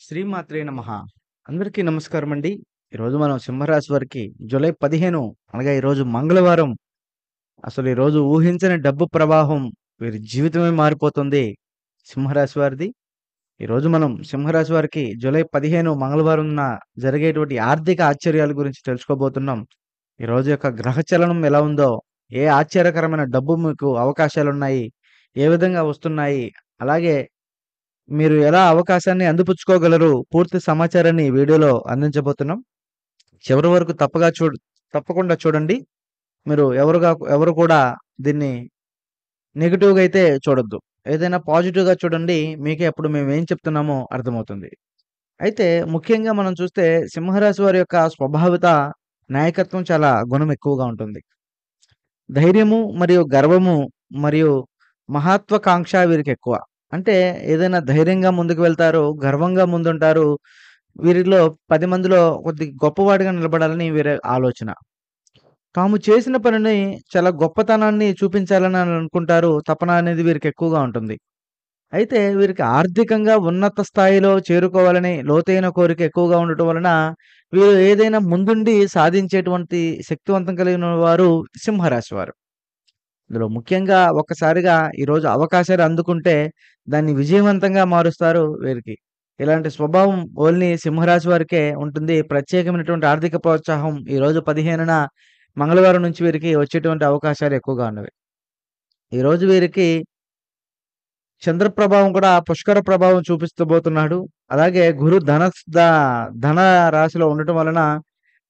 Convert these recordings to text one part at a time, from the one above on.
శ్రీమాత్రే నమః! అందరికీ నమస్కారమండి. ఈరోజు మనం సింహరాశి వారికి జూలై 15 అనగా ఈరోజు మంగళవారం. అసలు ఈరోజు ఊహించని డబ్బు ప్రవాహం వీరి జీవితమే మారిపోతుంది సింహరాశి వారిది. ఈరోజు మనం సింహరాశి వారికి జూలై 15 మంగళవారంన జరిగేటువంటి ఆర్థిక ఆశ్చర్యాల గురించి తెలుసుకోబోతున్నాం. ఈరోజు యొక్క గ్రహచలనం ఎలా ఉందో, ఏ ఆశ్చర్యకరమైన డబ్బు మీకు అవకాశాలున్నాయి, ఏ విధంగా వస్తున్నాయి, అలాగే మీరు ఎలా అవకాశాన్ని అందిపుచ్చుకోగలరు? పూర్తి సమాచారాన్ని ఈ వీడియోలో అందించబోతున్నాం. చివరి వరకు తప్పకుండా చూడండి. మీరు ఎవరు కూడా దీన్ని నెగెటివ్‌గా అయితే చూడొద్దు. ఏదైనా పాజిటివ్‌గా చూడండి. మీకే అప్పుడు మేమేం చెప్తున్నామో అర్థమవుతుంది. అయితే ముఖ్యంగా మనం చూస్తే సింహరాశి వారి యొక్క స్వభావిత నాయకత్వం చాలా గుణం ఎక్కువగా ఉంటుంది. ధైర్యము మరియు గర్వము మరియు మహత్వాకాంక్ష వీరికెక్కువ. అంటే ఏదైనా ధైర్యంగా ముందుకు వెళ్తారు, గర్వంగా ముందుంటారు. వీరిలో 10 మందిలో కొద్దిగా గొప్పవాడిగా నిలబడాలని వీరి ఆలోచన. తాము చేసిన పనిని చాలా గొప్పతనాన్ని చూపించాలని అనుకుంటారు. తపన అనేది వీరికెక్కువగా ఉంటుంది. అయితే వీరికి ఆర్థికంగా ఉన్నత స్థాయిలో చేరుకోవాలని లోతైన కోరిక ఎక్కువగా ఉండటం వలన వీరు ఏదైనా ముందుండి సాధించేటువంటి శక్తివంతం కలిగిన వారు సింహరాశి వారు. ఇందులో ముఖ్యంగా ఒక్కసారిగా ఈరోజు అవకాశాలు అందుకుంటే దాన్ని విజయవంతంగా మారుస్తారు వీరికి. ఇలాంటి స్వభావం ఓన్లీ సింహరాశి వారికే ఉంటుంది. ప్రత్యేకమైనటువంటి ఆర్థిక ప్రోత్సాహం ఈరోజు 15న మంగళవారం నుంచి వీరికి వచ్చేటువంటి అవకాశాలు ఎక్కువగా ఉన్నవి. ఈరోజు వీరికి చంద్ర ప్రభావం కూడా పుష్కర ప్రభావం చూపిస్తబోతున్నాడు. అలాగే గురు ధన రాశిలో ఉండటం వలన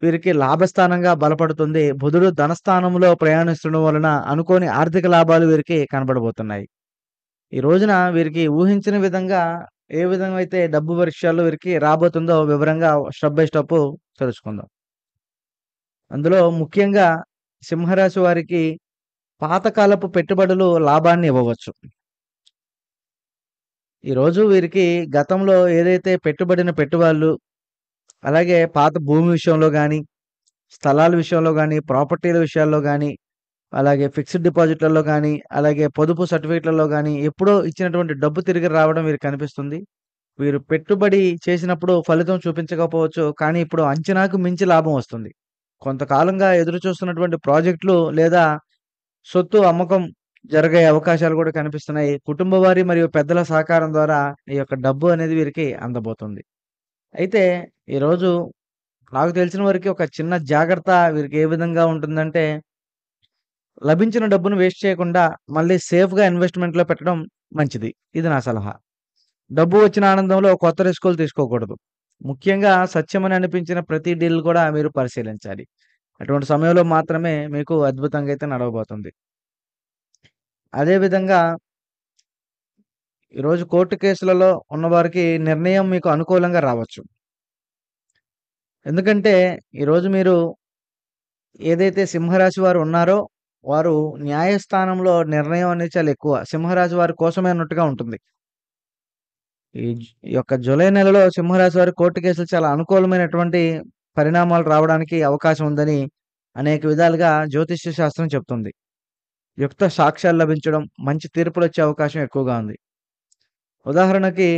వీరికి లాభస్థానంగా బలపడుతుంది. బుధుడు ధనస్థానంలో ప్రయాణిస్తుండడం వలన అనుకోని ఆర్థిక లాభాలు వీరికి కనబడబోతున్నాయి. ఈ రోజున వీరికి ఊహించిన విధంగా ఏ విధంగా అయితే డబ్బు విషయాల్లో వీరికి రాబోతుందో వివరంగా స్టెప్ బై స్టెప్ తెలుసుకుందాం. అందులో ముఖ్యంగా సింహరాశి వారికి పాతకాలపు పెట్టుబడులు లాభాన్ని ఇవ్వవచ్చు. ఈరోజు వీరికి గతంలో ఏదైతే పెట్టుబడిన పెట్టుబడులు, అలాగే పాత భూమి విషయంలో గాని, స్థలాల విషయంలో గాని, ప్రాపర్టీల విషయాల్లో గాని, అలాగే ఫిక్స్డ్ డిపాజిట్‌లలో గాని, అలాగే పొదుపు సర్టిఫికేట్‌లలో గాని, ఎప్పుడో ఇచ్చినటువంటి డబ్బు తిరిగి రావడం వీరికి కనిపిస్తుంది. వీరు పెట్టుబడి చేసినప్పుడు ఫలితం చూపించకపోవచ్చు. కానీ ఇప్పుడు అంచనాకు మించి లాభం వస్తుంది. కొంతకాలంగా ఎదురు చూస్తున్నటువంటి ప్రాజెక్ట్‌లు లేదా సొత్తు అమ్మకం జరిగే అవకాశాలు కూడా కనిపిస్తున్నాయి. కుటుంబ వారి మరియు పెద్దల సహకారం ద్వారా ఈ యొక్క డబ్బు అనేది వీరికి అందబోతుంది. అయితే ఈరోజు నాకు తెలిసిన వరకి ఒక చిన్న జాగ్రత్త వీరికి ఏ విధంగా ఉంటుందంటే, లభించిన డబ్బును వేస్ట్ చేయకుండా మళ్ళీ సేఫ్‌గా ఇన్వెస్ట్‌మెంట్‌లో పెట్టడం మంచిది. ఇది నా సలహా. డబ్బు వచ్చిన ఆనందంలో కొత్త రిస్కులు తీసుకోకూడదు. ముఖ్యంగా సత్యమని అనిపించిన ప్రతి డీల్ కూడా మీరు పరిశీలించాలి. అటువంటి సమయంలో మాత్రమే మీకు అద్భుతంగా అయితే నడవబోతుంది. అదే విధంగా ఈరోజు కోర్టు కేసులలో ఉన్నవారికి నిర్ణయం మీకు అనుకూలంగా రావచ్చు. ఎందుకంటే ఈరోజు మీరు ఏదైతే సింహరాశి వారు ఉన్నారో, వారు న్యాయస్థానంలో నిర్ణయం అనేది చాలా ఎక్కువ. సింహరాశి వారి కోసమే అన్నట్టుగా ఉంటుంది. ఈ యొక్క జూలై నెలలో సింహరాశి వారి కోర్టు కేసులు చాలా అనుకూలమైనటువంటి పరిణామాలు రావడానికి అవకాశం ఉందని అనేక విధాలుగా జ్యోతిష్య శాస్త్రం చెప్తుంది. యుక్త సాక్ష్యాలు లభించడం, మంచి తీర్పులొచ్చే అవకాశం ఎక్కువగా ఉంది. ఉదాహరణకి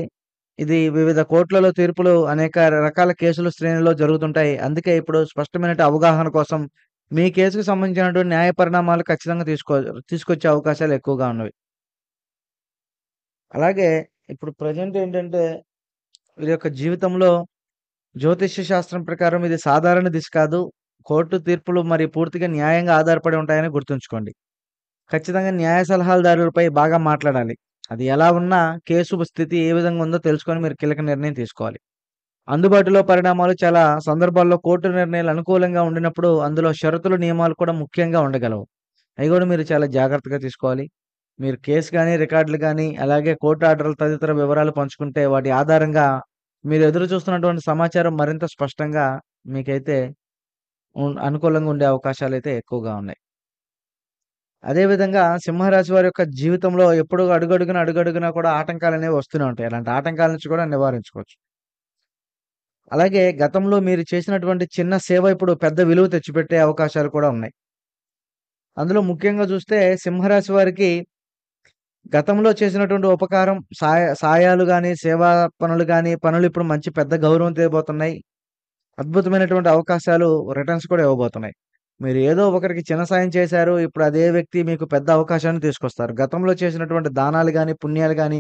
ఇది వివిధ కోర్టులలో తీర్పులు అనేక రకాల కేసుల శ్రేణిలో జరుగుతుంటాయి. అందుకే ఇప్పుడు స్పష్టమైన అవగాహన కోసం మీ కేసుకు సంబంధించినటువంటి న్యాయ పరిణామాలు ఖచ్చితంగా తీసుకొచ్చే అవకాశాలు ఎక్కువగా ఉన్నవి. అలాగే ఇప్పుడు ప్రెజెంట్ ఏంటంటే వీరి యొక్క జీవితంలో జ్యోతిష్య శాస్త్రం ప్రకారం ఇది సాధారణ దిశ కాదు. కోర్టు తీర్పులు మరి పూర్తిగా న్యాయంగా ఆధారపడి ఉంటాయని గుర్తుంచుకోండి. ఖచ్చితంగా న్యాయ సలహాదారులపై బాగా మాట్లాడాలి. అది ఎలా ఉన్నా కేసు స్థితి ఏ విధంగా ఉందో తెలుసుకొని మీరు కీలక నిర్ణయం తీసుకోవాలి. అందుబాటులో పరిణామాలు చాలా సందర్భాల్లో కోర్టు నిర్ణయాలు అనుకూలంగా ఉండినప్పుడు అందులో షరతులు, నియమాలు కూడా ముఖ్యంగా ఉండగలవు. అవి కూడా మీరు చాలా జాగ్రత్తగా తీసుకోవాలి. మీరు కేస్ గాని, రికార్డులు గాని, అలాగే కోర్టు ఆర్డర్‌లు తదితర వివరాలు పంచుకుంటే వాటి ఆధారంగా మీరు ఎదురు చూస్తున్నటువంటి సమాచారం మరింత స్పష్టంగా మీకైతే అనుకూలంగా ఉండే అవకాశాలైతే ఎక్కువగా ఉన్నాయి. అదే విధంగా సింహరాశి వారి యొక్క జీవితంలో ఎప్పుడు అడుగడుగునా కూడా ఆటంకాలనేవి వస్తూనే ఉంటాయి. అలాంటి ఆటంకాల నుంచి కూడా నివారించుకోవచ్చు. అలాగే గతంలో మీరు చేసినటువంటి చిన్న సేవ ఇప్పుడు పెద్ద విలువ తెచ్చిపెట్టే అవకాశాలు కూడా ఉన్నాయి. అందులో ముఖ్యంగా చూస్తే సింహరాశి వారికి గతంలో చేసినటువంటి ఉపకారం, సాయాలు గాని, సేవా పనులు గాని, పనులు ఇప్పుడు మంచి పెద్ద గౌరవం తేబోతున్నాయి. అద్భుతమైనటువంటి అవకాశాలు రిటర్న్స్ కూడా ఇవ్వబోతున్నాయి. మీరు ఏదో ఒకరికి చిన్న సాయం చేశారు. ఇప్పుడు అదే వ్యక్తి మీకు పెద్ద అవకాశాన్ని తీసుకొస్తారు. గతంలో చేసినటువంటి దానాలు గాని, పుణ్యాలు గాని,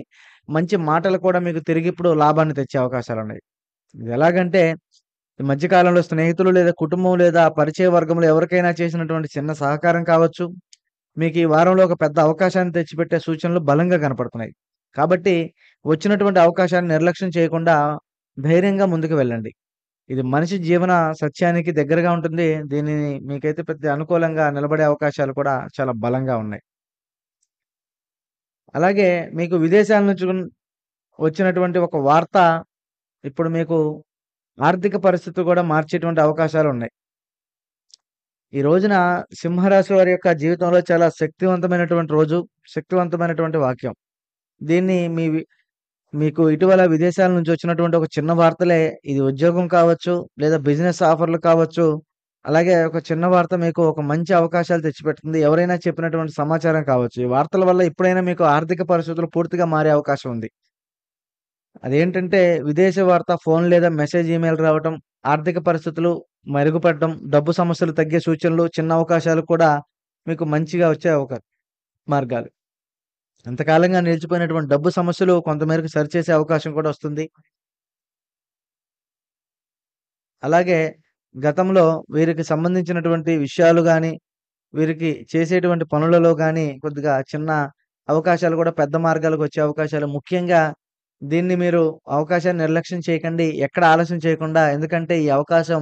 మంచి మాటలు కూడా మీకు తిరిగి ఇప్పుడు లాభాన్ని తెచ్చే అవకాశాలున్నాయి. ఇది ఎలాగంటే ఈ మధ్య కాలంలో స్నేహితులు లేదా కుటుంబం లేదా పరిచయ వర్గంలో ఎవరికైనా చేసినటువంటి చిన్న సహకారం కావచ్చు, మీకు ఈ వారంలో ఒక పెద్ద అవకాశాన్ని తెచ్చిపెట్టే సూచనలు బలంగా కనపడుతున్నాయి. కాబట్టి వచ్చినటువంటి అవకాశాన్ని నిర్లక్ష్యం చేయకుండా ధైర్యంగా ముందుకు వెళ్ళండి. ఇది మనిషి జీవన సత్యానికి దగ్గరగా ఉంటుంది. దీనిని మీకైతే పెద్ద అనుకూలంగా నిలబడే అవకాశాలు కూడా చాలా బలంగా ఉన్నాయి. అలాగే మీకు విదేశాల నుంచి వచ్చినటువంటి ఒక వార్త ఇప్పుడు మీకు ఆర్థిక పరిస్థితి కూడా మార్చేటువంటి అవకాశాలున్నాయి. ఈ రోజున సింహరాశి వారి యొక్క జీవితంలో చాలా శక్తివంతమైనటువంటి రోజు, శక్తివంతమైనటువంటి వాక్యం. దీన్ని మీకు ఇటీవల విదేశాల నుంచి వచ్చినటువంటి ఒక చిన్న వార్తలే ఇది ఉద్యోగం కావచ్చు, లేదా బిజినెస్ ఆఫర్‌లు కావచ్చు. అలాగే ఒక చిన్న వార్త మీకు ఒక మంచి అవకాశాలు తెచ్చిపెడుతుంది. ఎవరైనా చెప్పినటువంటి సమాచారం కావచ్చు. ఈ వార్తల వల్ల ఎప్పుడైనా మీకు ఆర్థిక పరిస్థితులు పూర్తిగా మారే అవకాశం ఉంది. అదేంటంటే విదేశీ వార్త, ఫోన్ లేదా మెసేజ్, ఈమెయిల్ రావటం, ఆర్థిక పరిస్థితులు మెరుగుపడడం, డబ్బు సమస్యలు తగ్గే సూచనలు, చిన్న అవకాశాలు కూడా మీకు మంచిగా వచ్చే మార్గాలు. ఇంతకాలంగా నిలిచిపోయినటువంటి డబ్బు సమస్యలు కొంతమేరకు సరిచేసే అవకాశం కూడా వస్తుంది. అలాగే గతంలో వీరికి సంబంధించినటువంటి విషయాలు గాని, వీరికి చేసేటువంటి పనులలో గాని కొద్దిగా చిన్న అవకాశాలు కూడా పెద్ద మార్గాలకొచ్చే అవకాశాలు ముఖ్యంగా దీన్ని మీరు అవకాశాన్ని నిర్లక్ష్యం చేయకండి. ఎక్కడ ఆలస్యం చేయకుండా ఎందుకంటే ఈ అవకాశం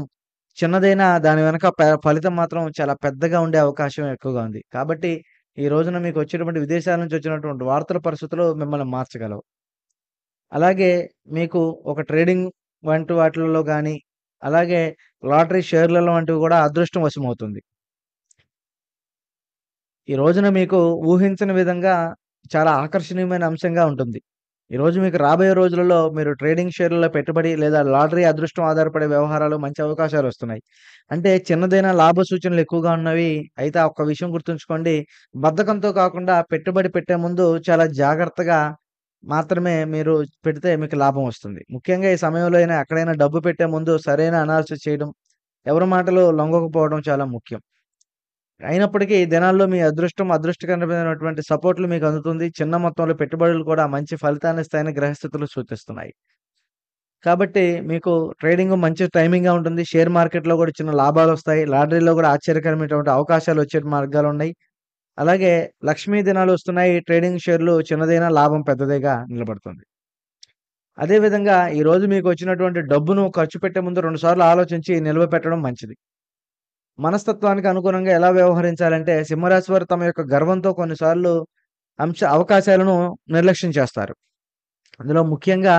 చిన్నదైనా దాని వెనక ఫలితం మాత్రం చాలా పెద్దగా ఉండే అవకాశం ఎక్కువగా ఉంది. కాబట్టి ఈ రోజున మీకు వచ్చేటువంటి విదేశాల నుంచి వచ్చినటువంటి వార్తల పరిస్థితులు మిమ్మల్ని మార్చగలవు. అలాగే మీకు ఒక ట్రేడింగ్ వంటి వాటిలలో గాని, అలాగే లాటరీ షేర్లలో వంటివి కూడా అదృష్టం వశమవుతుంది. ఈ రోజున మీకు ఊహించని విధంగా చాలా ఆకర్షణీయమైన అంశంగా ఉంటుంది. ఈరోజు మీకు రాబోయే రోజులలో మీరు ట్రేడింగ్ షేర్లలో పెట్టుబడి లేదా లాటరీ అదృష్టం ఆధారపడే వ్యవహారాలు మంచి అవకాశాలొస్తున్నాయి. అంటే చిన్నదైనా లాభ సూచనలు ఎక్కువగా ఉన్నవి. అయితే ఆ ఒక్క విషయం గుర్తుంచుకోండి. బద్ధకంతో కాకుండా పెట్టుబడి పెట్టే ముందు చాలా జాగ్రత్తగా మాత్రమే మీరు పెడితే మీకు లాభం వస్తుంది. ముఖ్యంగా ఈ సమయంలో అయినా ఎక్కడైనా డబ్బు పెట్టే ముందు సరైన అనాలిసిస్ చేయడం, ఎవరి మాటలు లొంగకపోవడం చాలా ముఖ్యం. అయినప్పటికీ ఈ దినాల్లో మీ అదృష్టం, అదృష్టకరమైనటువంటి సపోర్ట్‌లు మీకు అందుతుంది. చిన్న మొత్తంలో పెట్టుబడులు కూడా మంచి ఫలితాన్నిస్తాయని గ్రహస్థితులు సూచిస్తున్నాయి. కాబట్టి మీకు ట్రేడింగు మంచి టైమింగ్‌గా ఉంటుంది. షేర్ మార్కెట్‌లో కూడా చిన్న లాభాలొస్తాయి. లాటరీలో కూడా ఆశ్చర్యకరమైనటువంటి అవకాశాలొచ్చే మార్గాలున్నాయి. అలాగే లక్ష్మీ దినాలొస్తున్నాయి. ట్రేడింగ్ షేర్లు చిన్నదైనా లాభం పెద్దదిగా నిలబడుతుంది. అదే విధంగా ఈరోజు మీకొచ్చినటువంటి డబ్బును ఖర్చు పెట్టే ముందు 2 సార్లు ఆలోచించి నిల్వ పెట్టడం మంచిది. మనస్తత్వానికి అనుగుణంగా ఎలా వ్యవహరించాలంటే, సింహరాశి వారు తమ యొక్క గర్వంతో కొన్నిసార్లు అవకాశాలను నిర్లక్ష్యం చేస్తారు. అందులో ముఖ్యంగా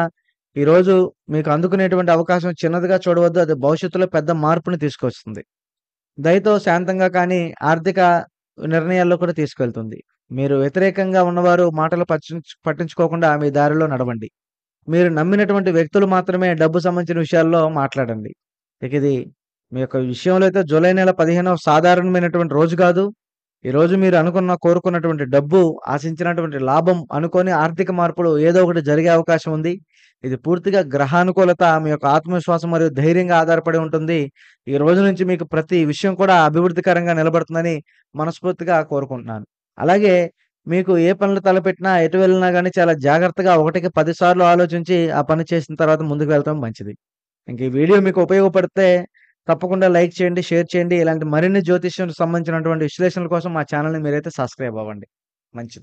ఈరోజు మీకు అందుకునేటువంటి అవకాశం చిన్నదిగా చూడవద్దు. అది భవిష్యత్తులో పెద్ద మార్పుని తీసుకొస్తుంది. దయతో శాంతంగా కానీ, ఆర్థిక నిర్ణయాల్లో కూడా తీసుకెళ్తుంది. మీరు వ్యతిరేకంగా ఉన్నవారు మాటలు పట్టించుకోకుండా మీ దారిలో నడవండి. మీరు నమ్మినటువంటి వ్యక్తులు మాత్రమే డబ్బు సంబంధించిన విషయాల్లో మాట్లాడండి. ఇక ఇది మీ యొక్క విషయంలో అయితే జూలై నెల 15వ సాధారణమైనటువంటి రోజు కాదు. ఈరోజు మీరు కోరుకున్నటువంటి డబ్బు, ఆశించినటువంటి లాభం అనుకోని ఆర్థిక మార్పులు ఏదో ఒకటి జరిగే అవకాశం ఉంది. ఇది పూర్తిగా గ్రహానుకూలత, మీ యొక్క ఆత్మవిశ్వాసం మరియు ధైర్యంగా ఆధారపడి ఉంటుంది. ఈ రోజు నుంచి మీకు ప్రతి విషయం కూడా అభివృద్ధికరంగా నిలబడుతుందని మనస్ఫూర్తిగా కోరుకుంటున్నాను. అలాగే మీకు ఏ పనులు తలపెట్టినా, ఎటు వెళ్ళినా గాని చాలా జాగ్రత్తగా 1కి 10 సార్లు ఆలోచించి ఆ పని చేసిన తర్వాత ముందుకు వెళ్ళటం మంచిది. ఇంక ఈ వీడియో మీకు ఉపయోగపడితే తప్పకుండా లైక్ చేయండి, షేర్ చేయండి. ఇలాంటి మరిన్ని జ్యోతిష్యం సంబంధించినటువంటి విశ్లేషణల కోసం మా ఛానెల్‌ని మీరైతే సబ్స్క్రైబ్ అవ్వండి. మంచిది.